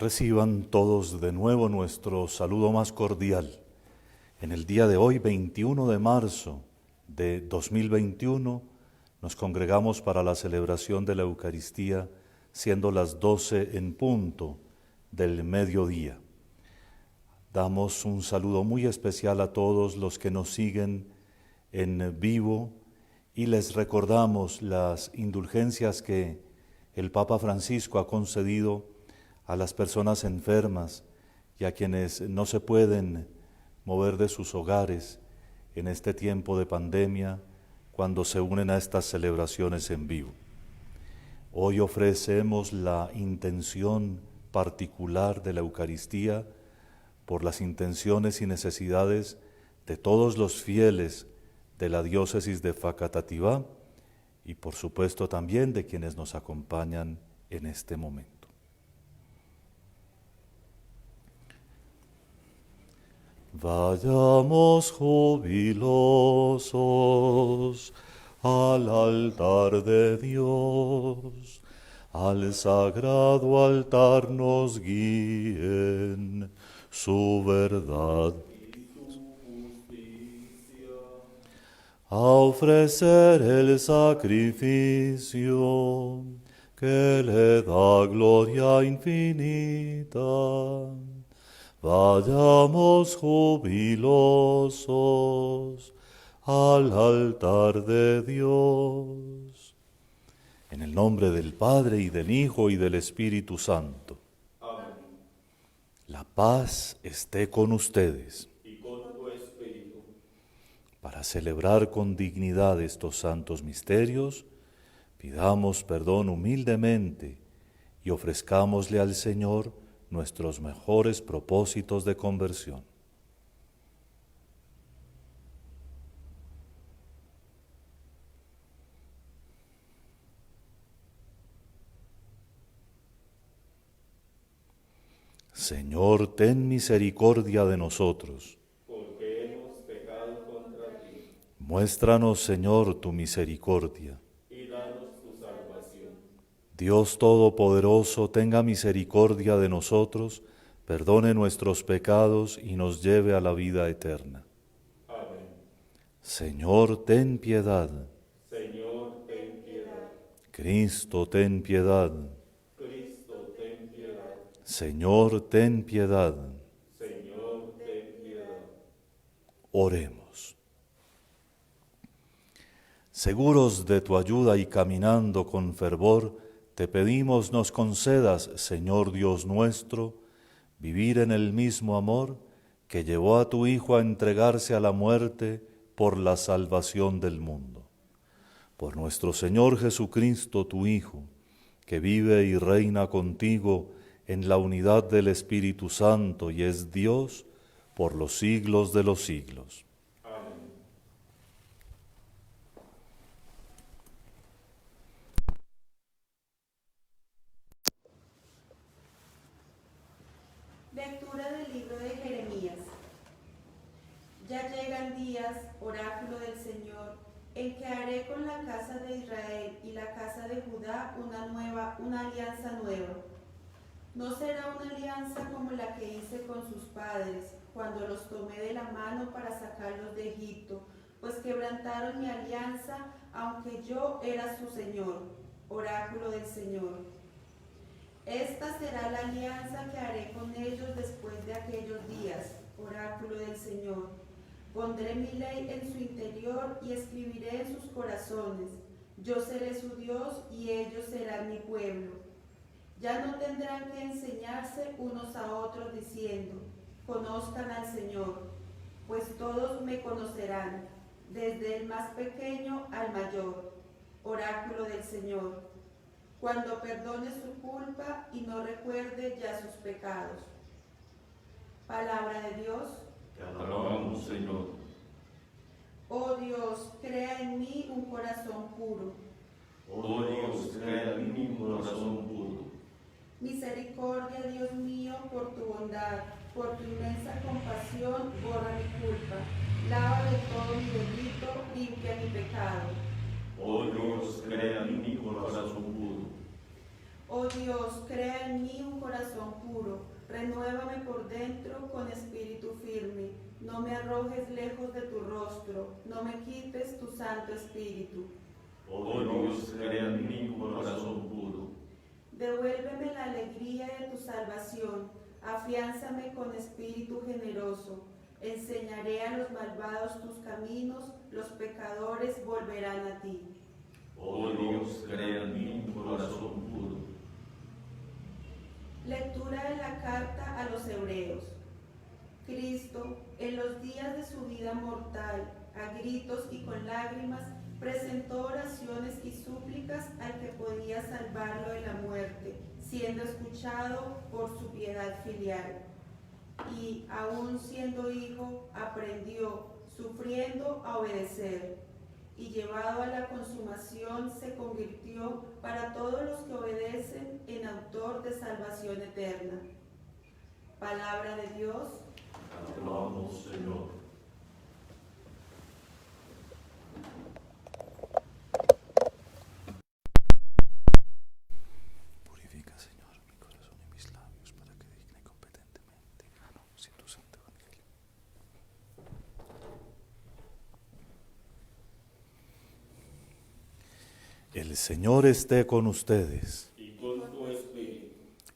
Reciban todos de nuevo nuestro saludo más cordial. En el día de hoy, 21 de marzo de 2021, nos congregamos para la celebración de la Eucaristía, siendo las 12 en punto del mediodía. Damos un saludo muy especial a todos los que nos siguen en vivo y les recordamos las indulgencias que el Papa Francisco ha concedido a las personas enfermas y a quienes no se pueden mover de sus hogares en este tiempo de pandemia cuando se unen a estas celebraciones en vivo. Hoy ofrecemos la intención particular de la Eucaristía por las intenciones y necesidades de todos los fieles de la diócesis de Facatativá y por supuesto también de quienes nos acompañan en este momento. Vayamos jubilosos al altar de Dios, al sagrado altar nos guíen su verdad y su justicia, a ofrecer el sacrificio que le da gloria infinita. Vayamos jubilosos al altar de Dios. En el nombre del Padre, y del Hijo, y del Espíritu Santo. Amén. La paz esté con ustedes. Y con tu espíritu. Para celebrar con dignidad estos santos misterios, pidamos perdón humildemente y ofrezcámosle al Señor nuestros mejores propósitos de conversión. Señor, ten misericordia de nosotros. Porque hemos pecado contra ti. Muéstranos, Señor, tu misericordia. Y danos tu salvación. Dios Todopoderoso, tenga misericordia de nosotros, perdone nuestros pecados y nos lleve a la vida eterna. Amén. Señor, ten piedad. Señor, ten piedad. Cristo, ten piedad. Cristo, ten piedad. Señor, ten piedad. Señor, ten piedad. Oremos. Seguros de tu ayuda y caminando con fervor, te pedimos nos concedas, Señor Dios nuestro, vivir en el mismo amor que llevó a tu Hijo a entregarse a la muerte por la salvación del mundo. Por nuestro Señor Jesucristo, tu Hijo, que vive y reina contigo en la unidad del Espíritu Santo y es Dios por los siglos de los siglos. Amén. Lectura del libro de Jeremías. Ya llegan días, oráculo del Señor, en que haré con la casa de Israel y la casa de Judá una alianza nueva. No será una alianza como la que hice con sus padres, cuando los tomé de la mano para sacarlos de Egipto, pues quebrantaron mi alianza, aunque yo era su Señor, oráculo del Señor. Esta será la alianza que haré con ellos después de aquellos días, oráculo del Señor. Pondré mi ley en su interior y escribiré en sus corazones. Yo seré su Dios y ellos serán mi pueblo. Ya no tendrán que enseñarse unos a otros diciendo, conozcan al Señor, pues todos me conocerán, desde el más pequeño al mayor, oráculo del Señor, cuando perdone su culpa y no recuerde ya sus pecados. Palabra de Dios. Te alabamos, Señor. Oh Dios, crea en mí un corazón puro. Oh Dios, crea en mí un corazón puro. Misericordia, Dios mío, por tu bondad, por tu inmensa compasión, borra mi culpa. Lava de todo mi delito, limpia mi pecado. Oh Dios, crea en mí un corazón puro. Oh Dios, crea en mí un corazón puro, renuévame por dentro con espíritu firme. No me arrojes lejos de tu rostro, no me quites tu santo espíritu. Oh Dios, crea en mí un corazón puro. Devuélveme la alegría de tu salvación, afiánzame con espíritu generoso. Enseñaré a los malvados tus caminos, los pecadores volverán a ti. Oh Dios, crea en mí un corazón puro. Lectura de la carta a los Hebreos. Cristo, en los días de su vida mortal, a gritos y con lágrimas, presentó oraciones y súplicas al que podía salvarlo de la muerte, siendo escuchado por su piedad filial. Y, aun siendo hijo, aprendió, sufriendo, a obedecer. Y llevado a la consumación, se convirtió para todos los que obedecen en autor de salvación eterna. Palabra de Dios. Te alabamos, Señor. Purifica, Señor, mi corazón y mis labios para que digne competentemente anunciar tu santo evangelio. El Señor esté con ustedes. Y con tu espíritu.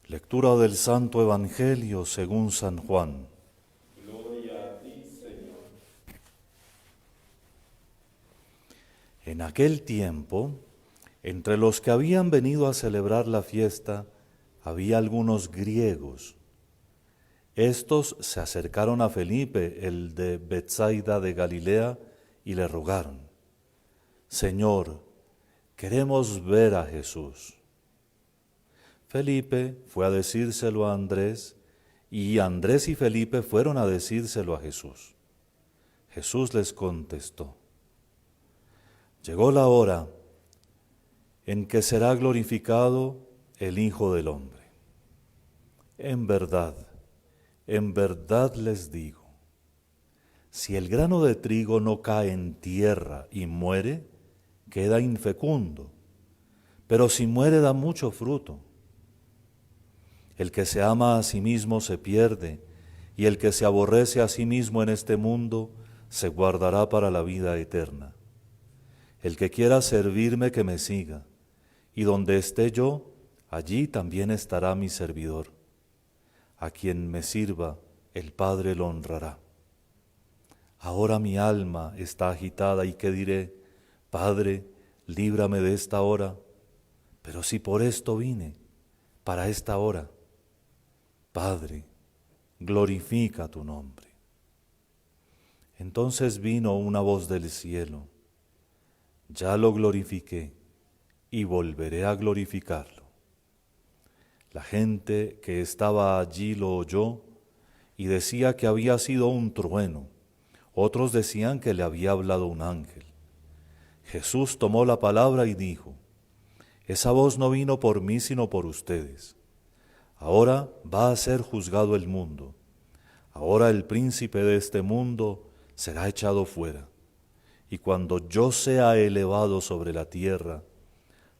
Lectura del Santo Evangelio según San Juan. Gloria a ti, Señor. En aquel tiempo, entre los que habían venido a celebrar la fiesta, había algunos griegos. Estos se acercaron a Felipe, el de Betsaida de Galilea, y le rogaron: Señor, queremos ver a Jesús. Felipe fue a decírselo a Andrés, y Andrés y Felipe fueron a decírselo a Jesús. Jesús les contestó: Llegó la hora en que será glorificado el Hijo del Hombre. En verdad les digo, si el grano de trigo no cae en tierra y muere, queda infecundo, pero si muere da mucho fruto. El que se ama a sí mismo se pierde, y el que se aborrece a sí mismo en este mundo se guardará para la vida eterna. El que quiera servirme, que me siga, y donde esté yo, allí también estará mi servidor. A quien me sirva, el Padre lo honrará. Ahora mi alma está agitada, ¿y qué diré? Padre, líbrame de esta hora. Pero si por esto vine, para esta hora. Padre, glorifica tu nombre. Entonces vino una voz del cielo: Ya lo glorifiqué y volveré a glorificarlo. La gente que estaba allí lo oyó y decía que había sido un trueno. Otros decían que le había hablado un ángel. Jesús tomó la palabra y dijo: Esa voz no vino por mí, sino por ustedes. Ahora va a ser juzgado el mundo. Ahora el príncipe de este mundo será echado fuera. Y cuando yo sea elevado sobre la tierra,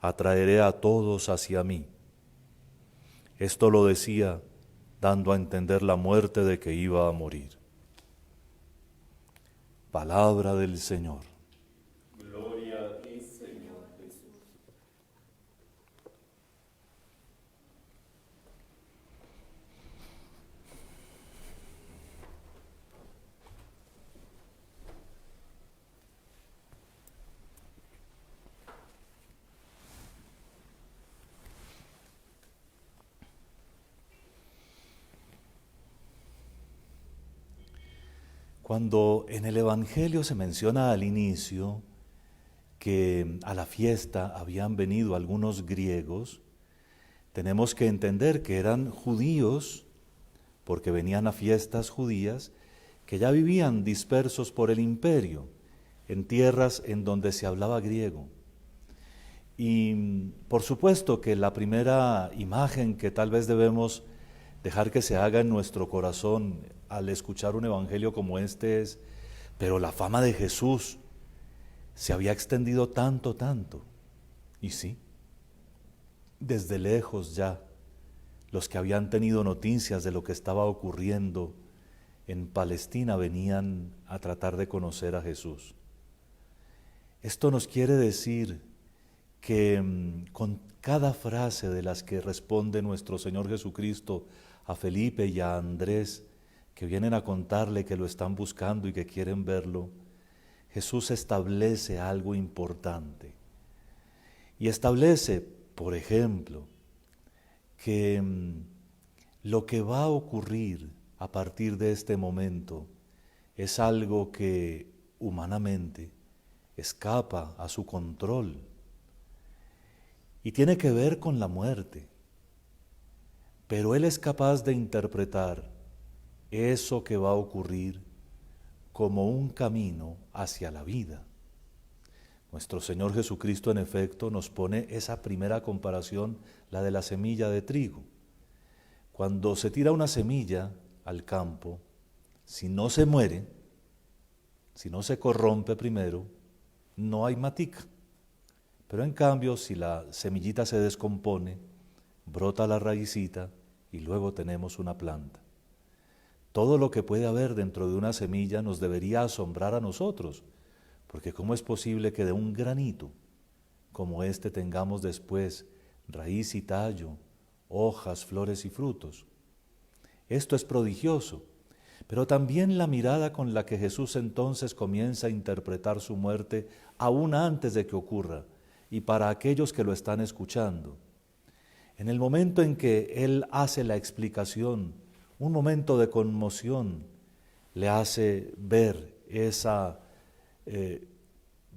atraeré a todos hacia mí. Esto lo decía dando a entender la muerte de que iba a morir. Palabra del Señor. Gloria a ti, Señor Jesús. Cuando en el Evangelio se menciona al inicio que a la fiesta habían venido algunos griegos, tenemos que entender que eran judíos, porque venían a fiestas judías, que ya vivían dispersos por el imperio, en tierras en donde se hablaba griego. Y por supuesto que la primera imagen que tal vez debemos dejar que se haga en nuestro corazón al escuchar un evangelio como este es: pero la fama de Jesús se había extendido tanto. Y sí, desde lejos ya, los que habían tenido noticias de lo que estaba ocurriendo en Palestina venían a tratar de conocer a Jesús. Esto nos quiere decir que con cada frase de las que responde nuestro Señor Jesucristo a Felipe y a Andrés, que vienen a contarle que lo están buscando y que quieren verlo, Jesús establece algo importante. Y establece, por ejemplo, que lo que va a ocurrir a partir de este momento es algo que humanamente escapa a su control y tiene que ver con la muerte. Pero Él es capaz de interpretar eso que va a ocurrir como un camino hacia la vida. Nuestro Señor Jesucristo, en efecto, nos pone esa primera comparación, la de la semilla de trigo. Cuando se tira una semilla al campo, si no se muere, si no se corrompe primero, no hay matica. Pero en cambio, si la semillita se descompone, brota la raicita y luego tenemos una planta. Todo lo que puede haber dentro de una semilla nos debería asombrar a nosotros, porque ¿cómo es posible que de un granito como este tengamos después raíz y tallo, hojas, flores y frutos? Esto es prodigioso, pero también la mirada con la que Jesús entonces comienza a interpretar su muerte aún antes de que ocurra, y para aquellos que lo están escuchando. En el momento en que Él hace la explicación, un momento de conmoción le hace ver esa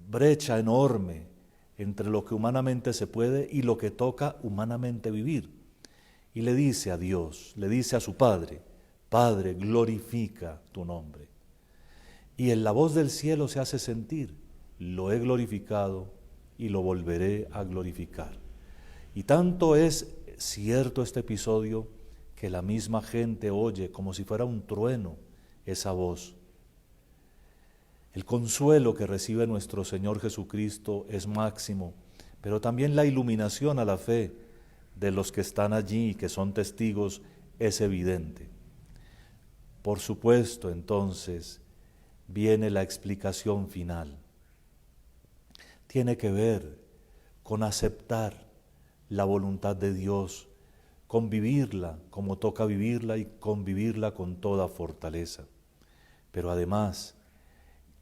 brecha enorme entre lo que humanamente se puede y lo que toca humanamente vivir. Y le dice a Dios, le dice a su Padre, Padre, glorifica tu nombre. Y en la voz del cielo se hace sentir, lo he glorificado y lo volveré a glorificar. Y tanto es cierto este episodio que la misma gente oye como si fuera un trueno esa voz. El consuelo que recibe nuestro Señor Jesucristo es máximo, pero también la iluminación a la fe de los que están allí y que son testigos es evidente. Por supuesto, entonces, viene la explicación final. Tiene que ver con aceptar la voluntad de Dios, con vivirla como toca vivirla y convivirla con toda fortaleza. Pero además,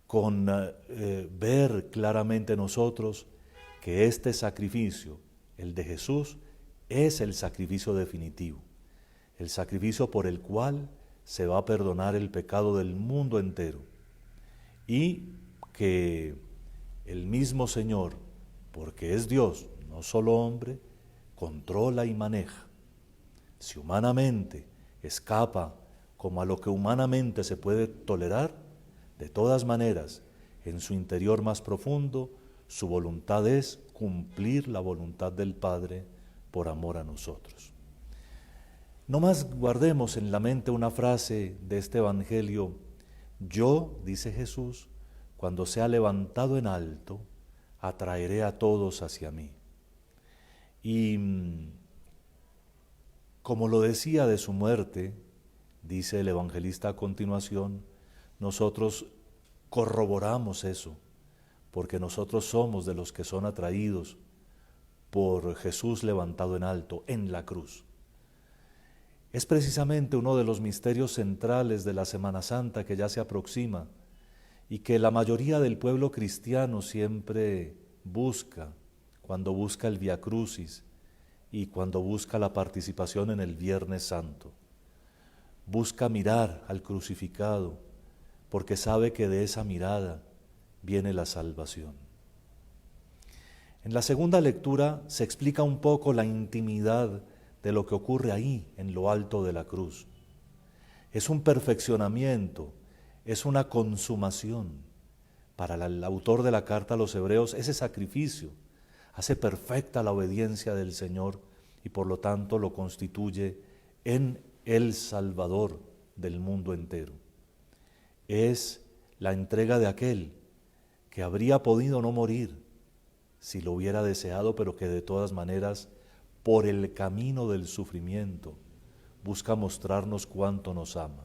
con ver claramente nosotros que este sacrificio, el de Jesús, es el sacrificio definitivo, el sacrificio por el cual se va a perdonar el pecado del mundo entero, y que el mismo Señor, porque es Dios, no solo hombre, controla y maneja. Si humanamente escapa como a lo que humanamente se puede tolerar, de todas maneras, en su interior más profundo, su voluntad es cumplir la voluntad del Padre por amor a nosotros. No más guardemos en la mente una frase de este Evangelio: yo, dice Jesús, cuando sea levantado en alto, atraeré a todos hacia mí. Y como lo decía de su muerte, dice el evangelista a continuación, nosotros corroboramos eso, porque nosotros somos de los que son atraídos por Jesús levantado en alto, en la cruz. Es precisamente uno de los misterios centrales de la Semana Santa que ya se aproxima y que la mayoría del pueblo cristiano siempre busca cuando busca el Vía Crucis y cuando busca la participación en el Viernes Santo. Busca mirar al crucificado porque sabe que de esa mirada viene la salvación. En la segunda lectura se explica un poco la intimidad de lo que ocurre ahí, en lo alto de la cruz. Es un perfeccionamiento, es una consumación. Para el autor de la carta a los Hebreos, ese sacrificio hace perfecta la obediencia del Señor y por lo tanto lo constituye en el Salvador del mundo entero. Es la entrega de aquel que habría podido no morir si lo hubiera deseado, pero que de todas maneras, por el camino del sufrimiento, busca mostrarnos cuánto nos ama.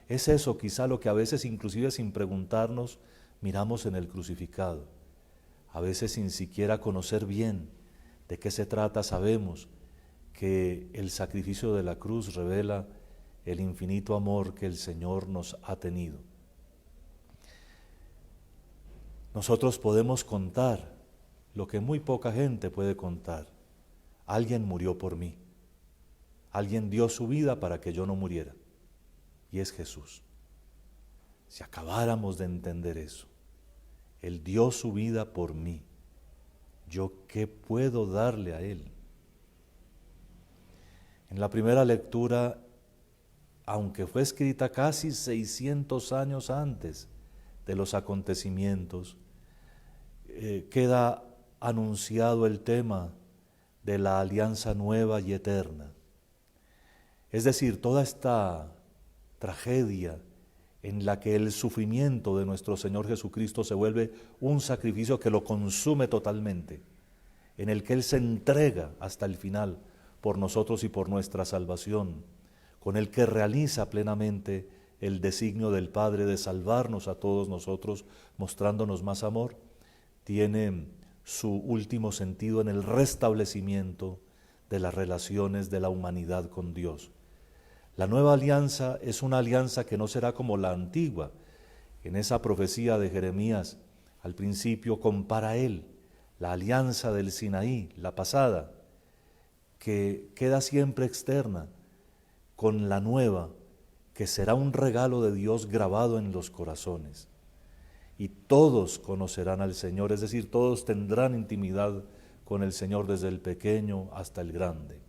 Es eso quizá lo que a veces, inclusive sin preguntarnos, miramos en el crucificado. A veces sin siquiera conocer bien de qué se trata, sabemos que el sacrificio de la cruz revela el infinito amor que el Señor nos ha tenido. Nosotros podemos contar lo que muy poca gente puede contar. Alguien murió por mí. Alguien dio su vida para que yo no muriera. Y es Jesús. Si acabáramos de entender eso, Él dio su vida por mí. ¿Yo qué puedo darle a Él? En la primera lectura, aunque fue escrita casi 600 años antes de los acontecimientos, queda anunciado el tema de la alianza nueva y eterna. Es decir, toda esta tragedia en la que el sufrimiento de nuestro Señor Jesucristo se vuelve un sacrificio que lo consume totalmente, en el que Él se entrega hasta el final por nosotros y por nuestra salvación, con el que realiza plenamente el designio del Padre de salvarnos a todos nosotros, mostrándonos más amor, tiene su último sentido en el restablecimiento de las relaciones de la humanidad con Dios. La nueva alianza es una alianza que no será como la antigua. En esa profecía de Jeremías, al principio compara él la alianza del Sinaí, la pasada, que queda siempre externa, con la nueva, que será un regalo de Dios grabado en los corazones. Y todos conocerán al Señor, es decir, todos tendrán intimidad con el Señor desde el pequeño hasta el grande.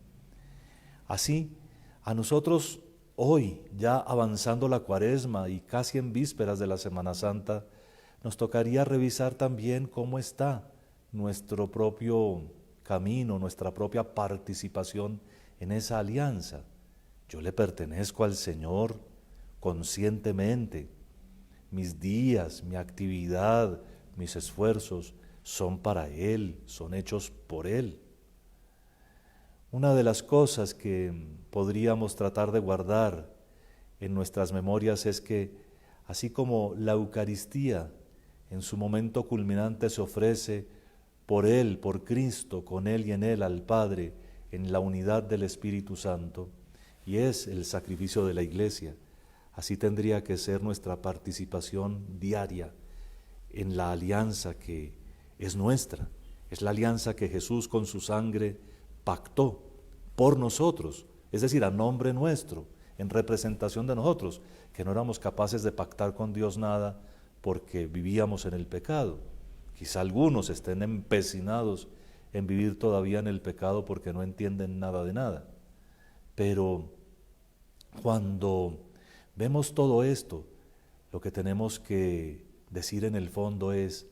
Así, a nosotros hoy, ya avanzando la Cuaresma y casi en vísperas de la Semana Santa, nos tocaría revisar también cómo está nuestro propio camino, nuestra propia participación en esa alianza. Yo le pertenezco al Señor conscientemente. Mis días, mi actividad, mis esfuerzos son para Él, son hechos por Él. Una de las cosas que podríamos tratar de guardar en nuestras memorias es que, así como la Eucaristía en su momento culminante se ofrece por Él, por Cristo, con Él y en Él al Padre, en la unidad del Espíritu Santo, y es el sacrificio de la Iglesia, así tendría que ser nuestra participación diaria en la alianza que es nuestra, es la alianza que Jesús con su sangre pactó por nosotros, es decir, a nombre nuestro, en representación de nosotros, que no éramos capaces de pactar con Dios nada porque vivíamos en el pecado. Quizá algunos estén empecinados en vivir todavía en el pecado porque no entienden nada de nada. Pero cuando vemos todo esto, lo que tenemos que decir en el fondo es: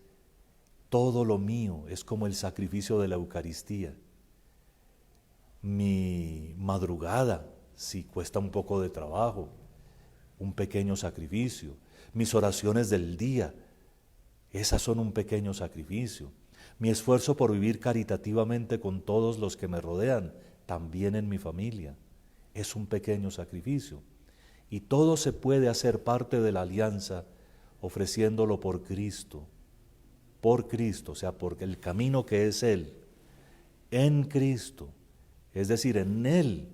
todo lo mío es como el sacrificio de la Eucaristía. Mi madrugada, si cuesta un poco de trabajo, un pequeño sacrificio. Mis oraciones del día, esas son un pequeño sacrificio. Mi esfuerzo por vivir caritativamente con todos los que me rodean, también en mi familia, es un pequeño sacrificio. Y todo se puede hacer parte de la alianza ofreciéndolo por Cristo, o sea, por el camino que es Él, en Cristo, es decir, en Él,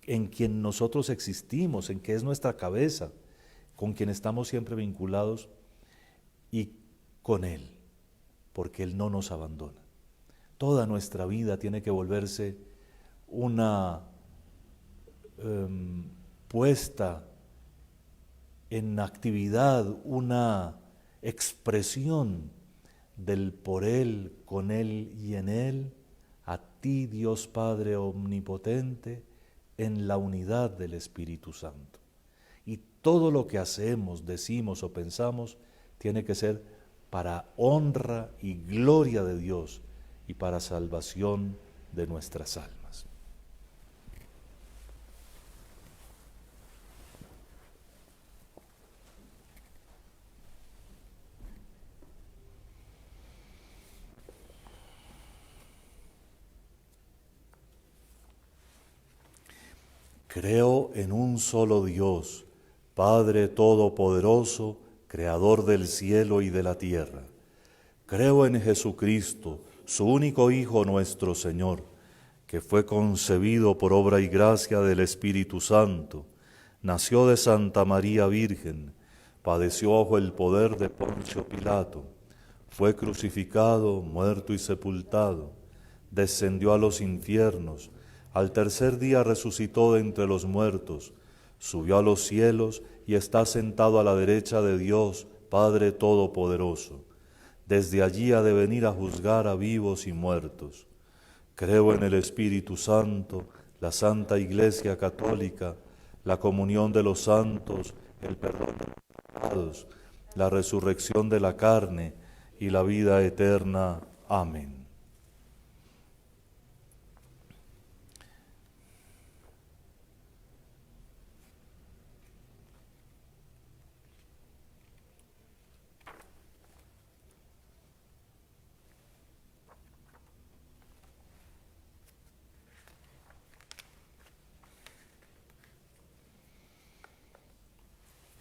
en quien nosotros existimos, en que es nuestra cabeza, con quien estamos siempre vinculados, y con Él, porque Él no nos abandona. Toda nuestra vida tiene que volverse una puesta en actividad, una expresión del por Él, con Él y en Él, a ti Dios Padre omnipotente, en la unidad del Espíritu Santo. Y todo lo que hacemos, decimos o pensamos tiene que ser para honra y gloria de Dios y para salvación de nuestras almas. Creo en un solo Dios, Padre Todopoderoso, Creador del cielo y de la tierra. Creo en Jesucristo, su único Hijo nuestro Señor, que fue concebido por obra y gracia del Espíritu Santo, nació de Santa María Virgen, padeció bajo el poder de Poncio Pilato, fue crucificado, muerto y sepultado, descendió a los infiernos, al tercer día resucitó de entre los muertos, subió a los cielos y está sentado a la derecha de Dios, Padre Todopoderoso. Desde allí ha de venir a juzgar a vivos y muertos. Creo en el Espíritu Santo, la Santa Iglesia Católica, la comunión de los santos, el perdón de los pecados, la resurrección de la carne y la vida eterna. Amén.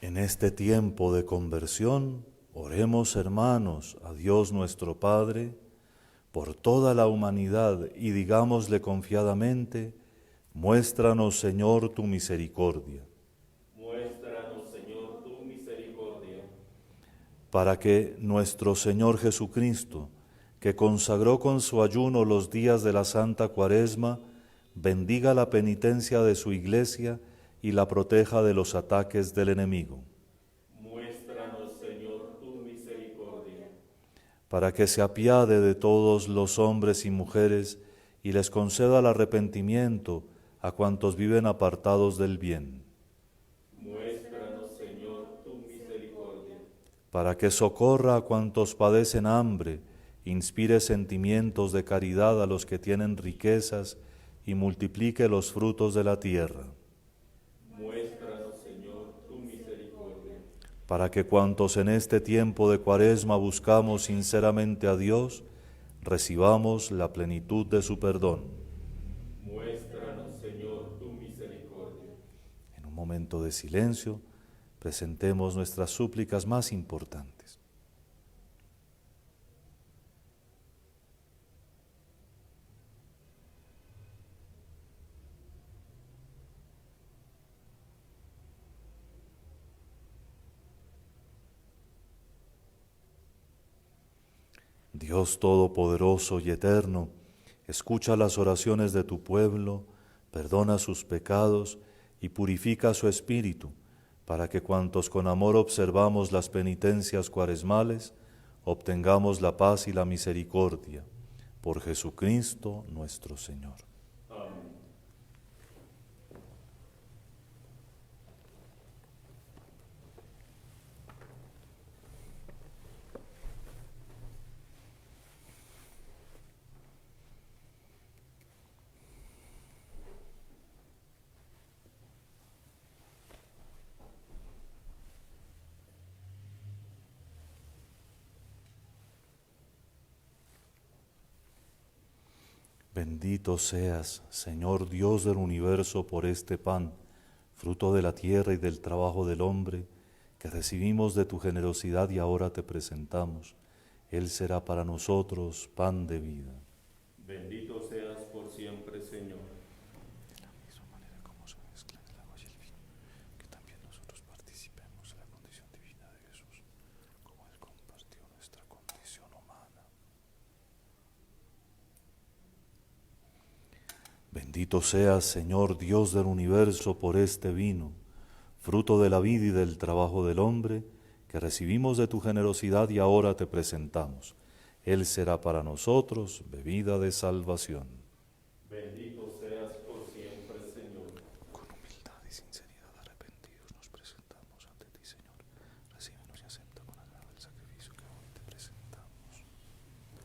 En este tiempo de conversión, oremos, hermanos, a Dios nuestro Padre, por toda la humanidad y digámosle confiadamente: muéstranos, Señor, tu misericordia. Muéstranos, Señor, tu misericordia. Para que nuestro Señor Jesucristo, que consagró con su ayuno los días de la Santa Cuaresma, bendiga la penitencia de su Iglesia y la proteja de los ataques del enemigo. Muéstranos, Señor, tu misericordia. Para que se apiade de todos los hombres y mujeres y les conceda el arrepentimiento a cuantos viven apartados del bien. Muéstranos, Señor, tu misericordia. Para que socorra a cuantos padecen hambre, inspire sentimientos de caridad a los que tienen riquezas y multiplique los frutos de la tierra. Muéstranos, Señor, tu misericordia. Para que cuantos en este tiempo de Cuaresma buscamos sinceramente a Dios, recibamos la plenitud de su perdón. Muéstranos, Señor, tu misericordia. En un momento de silencio, presentemos nuestras súplicas más importantes. Dios Todopoderoso y Eterno, escucha las oraciones de tu pueblo, perdona sus pecados y purifica su espíritu, para que cuantos con amor observamos las penitencias cuaresmales, obtengamos la paz y la misericordia. Por Jesucristo nuestro Señor. Amén. Bendito seas, Señor Dios del universo, por este pan, fruto de la tierra y del trabajo del hombre, que recibimos de tu generosidad y ahora te presentamos. Él será para nosotros pan de vida. Bendito seas por siempre, Señor. De la misma manera como se mezclan el agua y el vino, que también nosotros participemos de la condición divina de Jesús, como Él compartió nuestra condición humana. Bendito seas, Señor Dios del universo, por este vino, fruto de la vida y del trabajo del hombre, que recibimos de tu generosidad y ahora te presentamos. Él será para nosotros bebida de salvación. Bendito seas por siempre, Señor. Con humildad y sinceridad arrepentidos nos presentamos ante ti, Señor. Recíbenos y acepta con agrado el sacrificio que hoy te presentamos.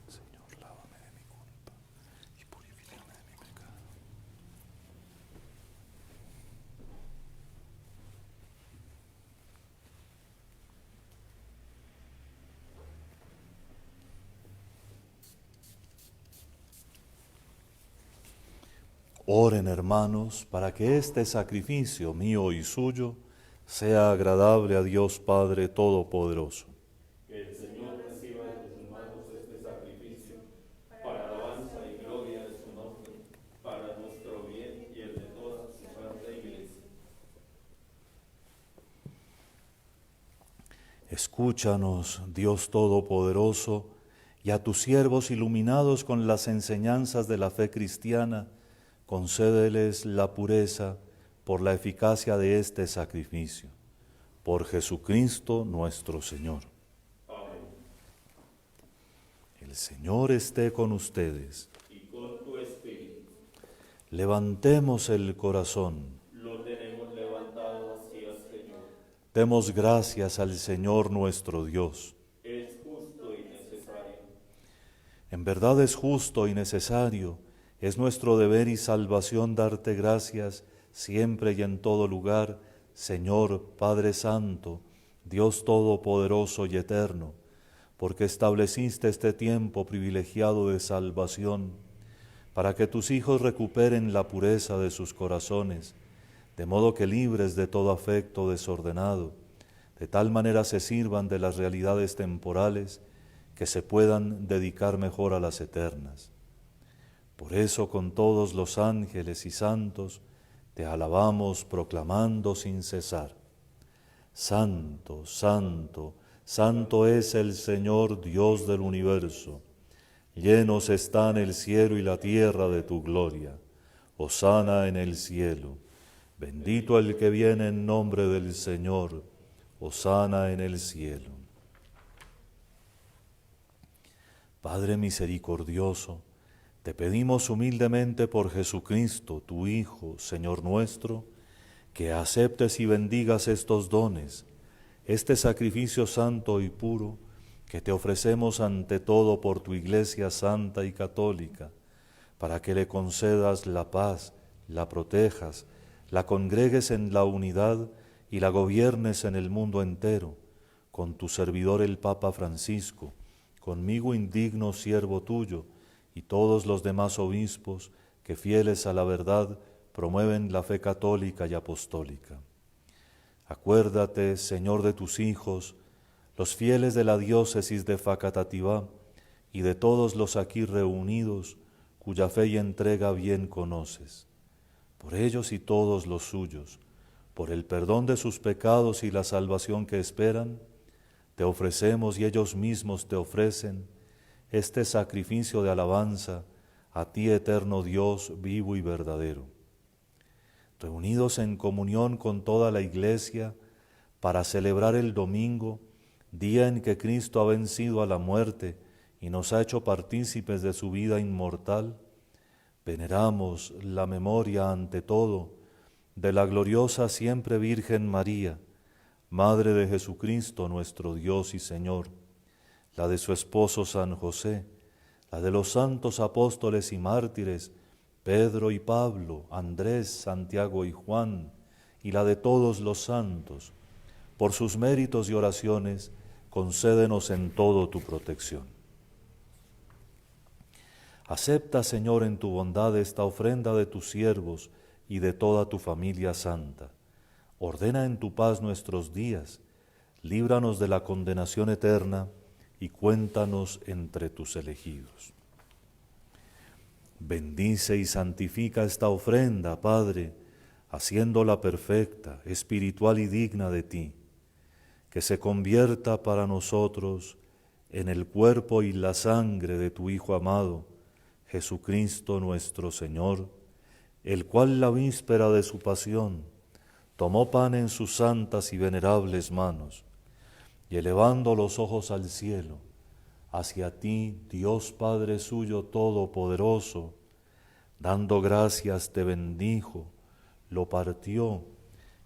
Señor, lávame de mi culpa y purifícame de mi pecado. Oren, hermanos, para que este sacrificio mío y suyo sea agradable a Dios Padre Todopoderoso. Que el Señor reciba de tus manos este sacrificio, para alabanza y gloria de su nombre, para nuestro bien y el de toda su santa Iglesia. Escúchanos, Dios Todopoderoso, y a tus siervos iluminados con las enseñanzas de la fe cristiana, concédeles la pureza por la eficacia de este sacrificio. Por Jesucristo nuestro Señor. Amén. El Señor esté con ustedes. Y con tu espíritu. Levantemos el corazón. Lo tenemos levantado hacia el Señor. Demos gracias al Señor nuestro Dios. Es justo y necesario. En verdad es justo y necesario, es nuestro deber y salvación darte gracias siempre y en todo lugar, Señor Padre Santo, Dios Todopoderoso y Eterno, porque estableciste este tiempo privilegiado de salvación, para que tus hijos recuperen la pureza de sus corazones, de modo que libres de todo afecto desordenado, de tal manera se sirvan de las realidades temporales que se puedan dedicar mejor a las eternas. Por eso con todos los ángeles y santos te alabamos proclamando sin cesar: Santo, Santo, Santo es el Señor Dios del universo. Llenos están el cielo y la tierra de tu gloria. Hosana en el cielo. Bendito el que viene en nombre del Señor. Hosana en el cielo. Padre misericordioso, te pedimos humildemente por Jesucristo, tu Hijo, Señor nuestro, que aceptes y bendigas estos dones, este sacrificio santo y puro que te ofrecemos ante todo por tu Iglesia santa y católica, para que le concedas la paz, la protejas, la congregues en la unidad y la gobiernes en el mundo entero, con tu servidor el Papa Francisco, conmigo indigno siervo tuyo, y todos los demás obispos que fieles a la verdad promueven la fe católica y apostólica. Acuérdate, Señor, de tus hijos, los fieles de la diócesis de Facatativá y de todos los aquí reunidos, cuya fe y entrega bien conoces. Por ellos y todos los suyos, por el perdón de sus pecados y la salvación que esperan, te ofrecemos y ellos mismos te ofrecen este sacrificio de alabanza a ti, eterno Dios vivo y verdadero. Reunidos en comunión con toda la Iglesia para celebrar el domingo, día en que Cristo ha vencido a la muerte y nos ha hecho partícipes de su vida inmortal, veneramos la memoria ante todo de la gloriosa siempre Virgen María, Madre de Jesucristo nuestro Dios y Señor, la de su esposo San José, la de los santos apóstoles y mártires, Pedro y Pablo, Andrés, Santiago y Juan, y la de todos los santos. Por sus méritos y oraciones, concédenos en todo tu protección. Acepta, Señor, en tu bondad esta ofrenda de tus siervos y de toda tu familia santa. Ordena en tu paz nuestros días, líbranos de la condenación eterna, y cuéntanos entre tus elegidos. Bendice y santifica esta ofrenda, Padre, haciéndola perfecta, espiritual y digna de ti, que se convierta para nosotros en el cuerpo y la sangre de tu Hijo amado, Jesucristo nuestro Señor, el cual la víspera de su pasión tomó pan en sus santas y venerables manos, y elevando los ojos al cielo, hacia ti, Dios Padre suyo todopoderoso, dando gracias te bendijo, lo partió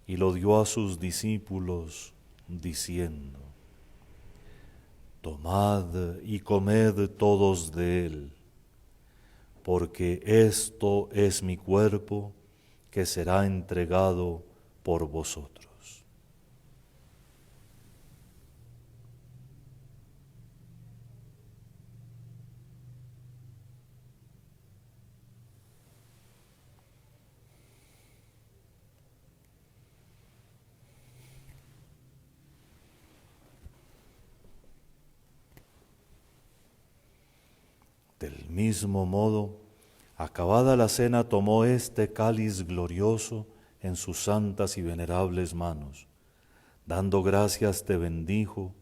y lo dio a sus discípulos, diciendo: Tomad y comed todos de él, porque esto es mi cuerpo que será entregado por vosotros. Del mismo modo, acabada la cena, tomó este cáliz glorioso en sus santas y venerables manos. Dando gracias, te bendijo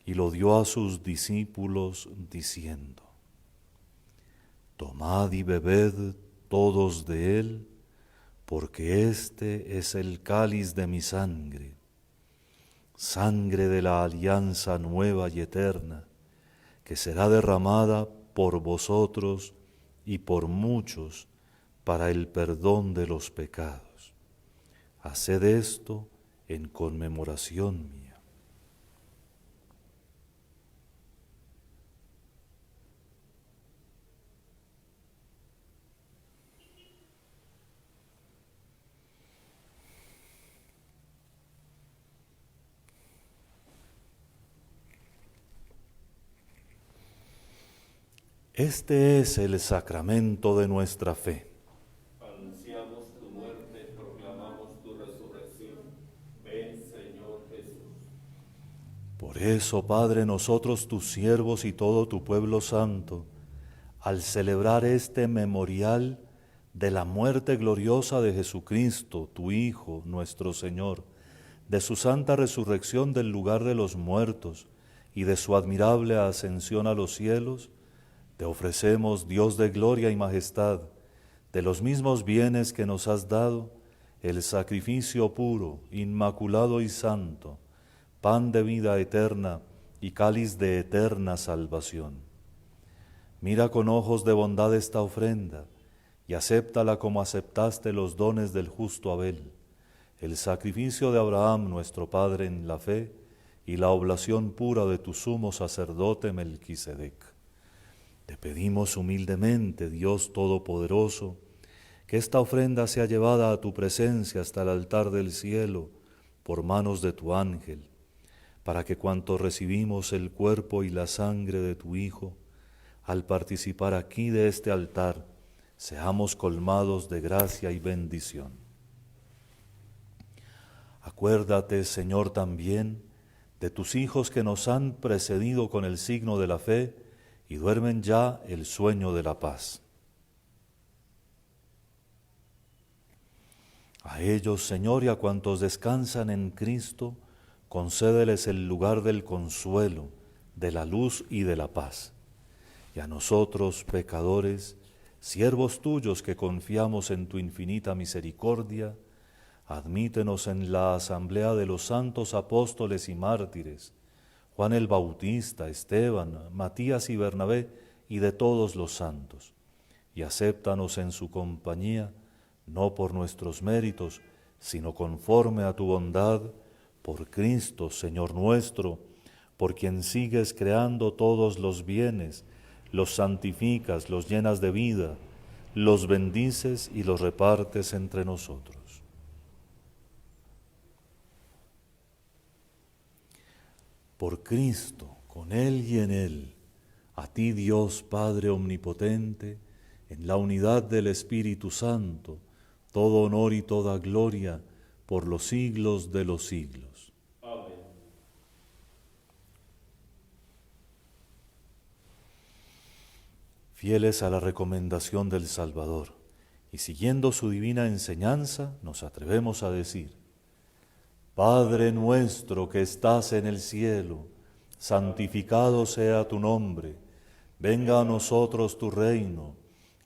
y lo dio a sus discípulos, diciendo: Tomad y bebed todos de él, porque este es el cáliz de mi sangre, sangre de la alianza nueva y eterna, que será derramada por vosotros y por muchos para el perdón de los pecados. Haced esto en conmemoración mía. Este es el sacramento de nuestra fe. Anunciamos tu muerte, proclamamos tu resurrección. Ven, Señor Jesús. Por eso, Padre, nosotros tus siervos y todo tu pueblo santo, al celebrar este memorial de la muerte gloriosa de Jesucristo, tu Hijo, nuestro Señor, de su santa resurrección del lugar de los muertos y de su admirable ascensión a los cielos, te ofrecemos, Dios de gloria y majestad, de los mismos bienes que nos has dado, el sacrificio puro, inmaculado y santo, pan de vida eterna y cáliz de eterna salvación. Mira con ojos de bondad esta ofrenda y acéptala como aceptaste los dones del justo Abel, el sacrificio de Abraham nuestro Padre en la fe y la oblación pura de tu sumo sacerdote Melquisedec. Te pedimos humildemente, Dios Todopoderoso, que esta ofrenda sea llevada a tu presencia hasta el altar del cielo por manos de tu ángel, para que cuantos recibimos el cuerpo y la sangre de tu Hijo, al participar aquí de este altar, seamos colmados de gracia y bendición. Acuérdate, Señor, también de tus hijos que nos han precedido con el signo de la fe y duermen ya el sueño de la paz. A ellos, Señor, y a cuantos descansan en Cristo, concédeles el lugar del consuelo, de la luz y de la paz. Y a nosotros, pecadores, siervos tuyos que confiamos en tu infinita misericordia, admítenos en la asamblea de los santos apóstoles y mártires, Juan el Bautista, Esteban, Matías y Bernabé, y de todos los santos, y acéptanos en su compañía, no por nuestros méritos, sino conforme a tu bondad, por Cristo, Señor nuestro, por quien sigues creando todos los bienes, los santificas, los llenas de vida, los bendices y los repartes entre nosotros. Por Cristo, con Él y en Él, a ti Dios Padre Omnipotente, en la unidad del Espíritu Santo, todo honor y toda gloria por los siglos de los siglos. Amén. Fieles a la recomendación del Salvador y siguiendo su divina enseñanza, nos atrevemos a decir: Padre nuestro que estás en el cielo, santificado sea tu nombre, venga a nosotros tu reino,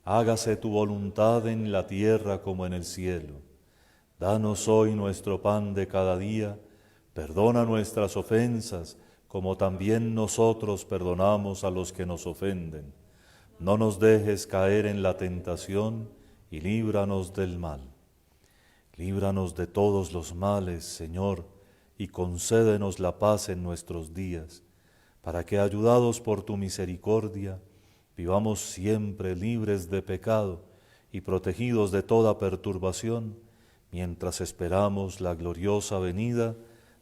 hágase tu voluntad en la tierra como en el cielo. Danos hoy nuestro pan de cada día, perdona nuestras ofensas, como también nosotros perdonamos a los que nos ofenden. No nos dejes caer en la tentación y líbranos del mal. Líbranos de todos los males, Señor, y concédenos la paz en nuestros días, para que, ayudados por tu misericordia, vivamos siempre libres de pecado y protegidos de toda perturbación, mientras esperamos la gloriosa venida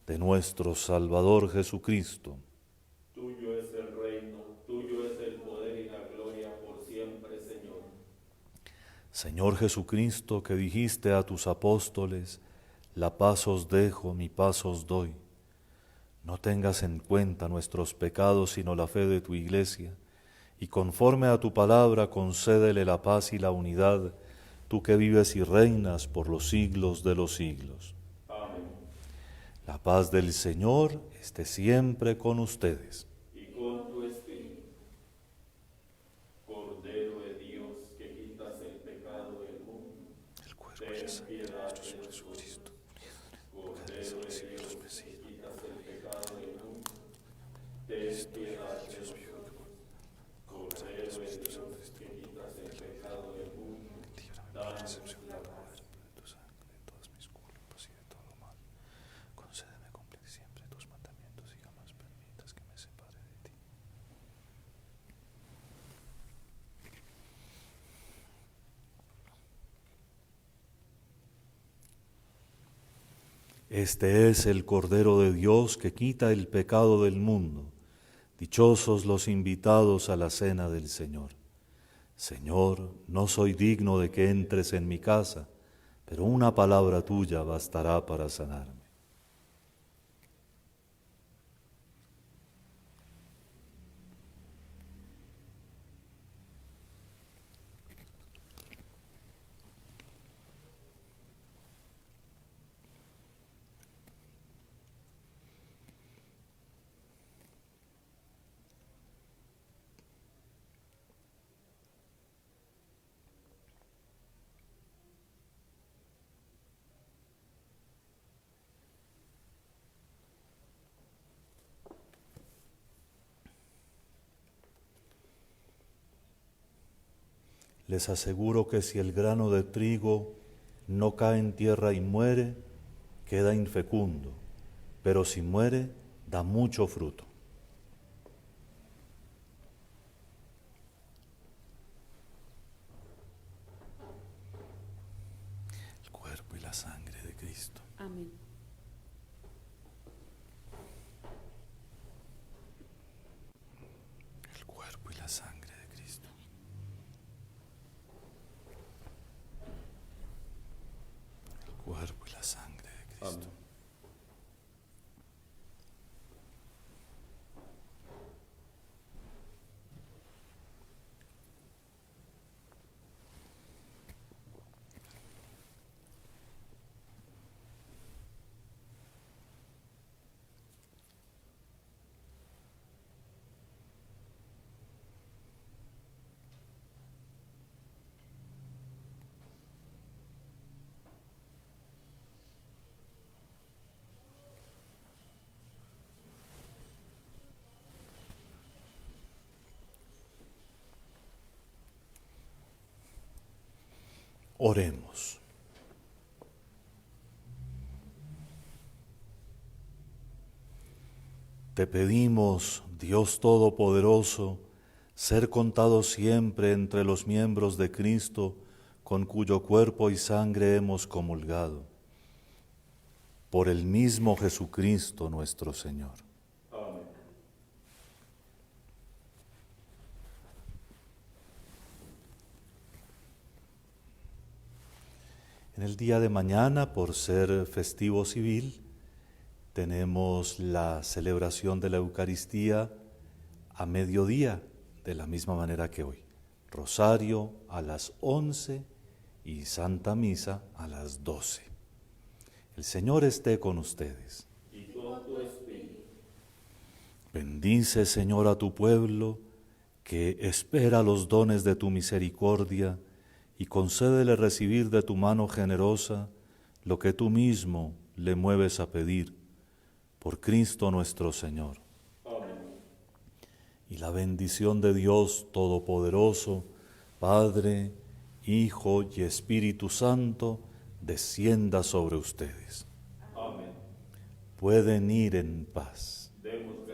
de nuestro Salvador Jesucristo. Tuyo es el reino, tuyo es el poder y la gloria por siempre, Señor. Señor Jesucristo, que dijiste a tus apóstoles: la paz os dejo, mi paz os doy. No tengas en cuenta nuestros pecados, sino la fe de tu Iglesia, y conforme a tu palabra concédele la paz y la unidad, tú que vives y reinas por los siglos de los siglos. Amén. La paz del Señor esté siempre con ustedes. Y con tu espíritu. Cordero de Dios, que quitas el pecado del mundo, El cuerpo ten piedad de nosotros. Cordero de Dios, que quitas el pecado del mundo, ten piedad de nosotros. Cordero de Dios, que quitas el pecado del mundo, danos la paz. de todas mis culpas y de todo mal. Concédeme cumplir siempre tus mandamientos y jamás permitas que me separe de ti. Este es el Cordero de Dios que quita el pecado del mundo. Dichosos los invitados a la cena del Señor. Señor, no soy digno de que entres en mi casa, pero una palabra tuya bastará para sanarme. Les aseguro que si el grano de trigo no cae en tierra y muere, queda infecundo, pero si muere, da mucho fruto. El cuerpo y la sangre de Cristo. Amén. El cuerpo y la sangre de Cristo. El cuerpo y la sangre de Cristo. Amén. Oremos. Te pedimos, Dios Todopoderoso, ser contado siempre entre los miembros de Cristo, con cuyo cuerpo y sangre hemos comulgado. Por el mismo Jesucristo nuestro Señor. Amén. En el día de mañana, por ser festivo civil, tenemos la celebración de la Eucaristía a mediodía, de la misma manera que hoy. Rosario a las 11 y Santa Misa a las 12. El Señor esté con ustedes. Y con tu espíritu. Bendice, Señor, a tu pueblo, que espera los dones de tu misericordia, y concédele recibir de tu mano generosa lo que tú mismo le mueves a pedir, por Cristo nuestro Señor. Amén. Y la bendición de Dios Todopoderoso, Padre, Hijo y Espíritu Santo, descienda sobre ustedes. Amén. Pueden ir en paz. Demos